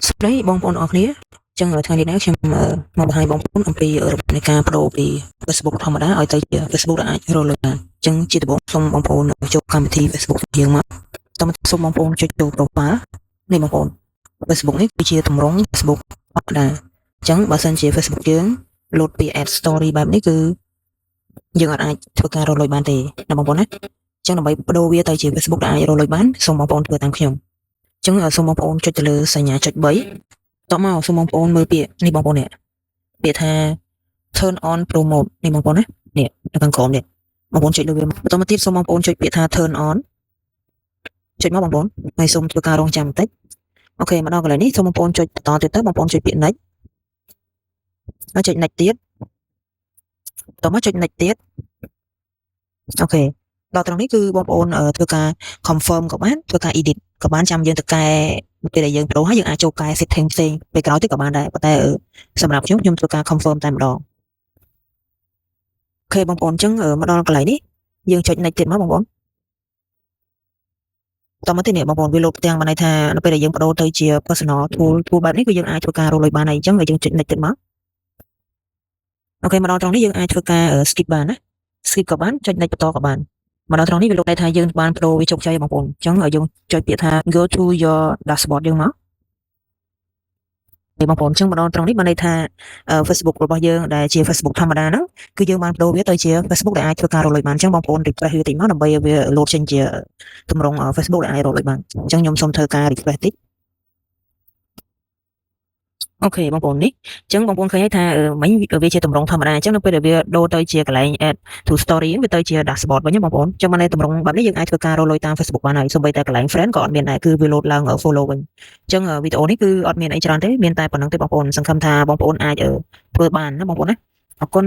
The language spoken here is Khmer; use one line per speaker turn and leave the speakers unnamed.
ស្ដីបងប្អូនអរគ្នាចឹងថ្ងៃនេះខ្ញុំមកបង្ហាញបងប្អូនអំពីរបបនៃការបដូរពី Facebook ធម្មតាឲ្យទៅជា Facebook ដែលអាចរកលុយបានចឹងជាដំបូងសូមបងប្អូនចូលកម្មវិធី Facebook យើងមកតោះសូមបងប្អូនចុចចូល profile នេះបងប្អូន Facebook នេះគឺជាទម្រង់ Facebook ធម្មតាចឹងបើសិនជា Facebook យើងលោតពី Add Story បែបនេះគឺយើងអាចធ្វើការរកលុយបានទេណាបងប្អូនណាចឹងដើម្បីបដូរវាទៅជា Facebook ដែលអាចរកលុយបានសូមបងប្អូនធ្វើតាមខ្ញុំចឹងសូមបងប្អូនចុចទៅលើសញ្ញាចុច3តោះមកសូមបងប្អូនមើលពាក្យនេះបងប្អូននេះពាក្យថា turn on promote នេះបងប្អូនណានេះនៅខាងក្រោមនេះបងប្អូនចុចលើវាបន្តមកទៀតសូមបងប្អូនចុចពាក្យថា turn on ចុចមកបងប្អូនហើយសូមធ្វើការរងចាំបន្តិចអូខេមកដល់កន្លែងនេះសូមបងប្អូនចុចបន្តទៀតទៅបងប្អូនចុចពាក្យ next ហើយចុច next ទៀតតោះមកចុច next ទៀតអូខេដល់ត្រង់នេះគឺបងប្អូនធ្វើការ confirm ក៏បានធ្វើការ edit ក៏បានចាំយើងទៅកែពេលដែលយើងប្រូហើយយើងអាចចូលកែ setting ផ្សេងពេលក្រោយទៀតក៏បានដែរប៉ុន្តែសម្រាប់ខ្ញុំធ្វើការ confirm តែម្ដងអូខេបងប្អូនអញ្ចឹងមកដល់កន្លែងនេះយើងចុច next ទៀតមកបងប្អូនតមកទៀតនេះបងប្អូនវាលោតផ្ទាំងបានន័យថានៅពេលដែលយើងបដូរទៅជា personal tool បែបនេះគឺយើងអាចធ្វើការរកលុយបានហើយអញ្ចឹងយើងចុច next ទៀតមកអូខេមកដល់ត្រង់នេះយើងអាចធ្វើការ skip បានណា skip ក៏បានចុច next បន្តក៏បានមកដល់ត្រង់នេះវាលោកថាយើងបានប្រូវាជោគជ័យបងប្អូនអញ្ចឹងយើងចុចពាក្យថា go to your dashboard យើងមកបងប្អូនអញ្ចឹងមកដល់ត្រង់នេះបានន័យថា Facebook របស់យើងដែលជា Facebook ធម្មតាហ្នឹងគឺយើងបានប្រូវាទៅជា Facebook ដែលអាចធ្វើការរកលុយបានអញ្ចឹងបងប្អូន refresh វាតិចមកដើម្បីឲ្យវាលោតចេញជាទម្រង់ Facebook ដែលអាចរកលុយបានអញ្ចឹងខ្ញុំសូមធ្វើការ refresh តិចអូខេបងប្អូននេះអញ្ចឹងបងប្អូនឃើញថាមិញវាជាទម្រង់ធម្មតាអញ្ចឹងនៅពេលដែលវាដូរទៅជាកន្លែង add to story វាទៅជា dashboard វិញបងប្អូនអញ្ចឹងមកនៅទម្រង់បែបនេះយើងអាចធ្វើការរកលុយតាម Facebook បានហើយសូម្បីតែកន្លែង friend ក៏អត់មានដែរគឺវាលោតឡើង follow វិញអញ្ចឹងវីដេអូនេះគឺអត់មានអីច្រើនទេមានតែប៉ុណ្្នឹងទេបងប្អូនសង្ឃឹមថាបងប្អូនអាចធ្វើបានណាបងប្អូនណាអរគុណ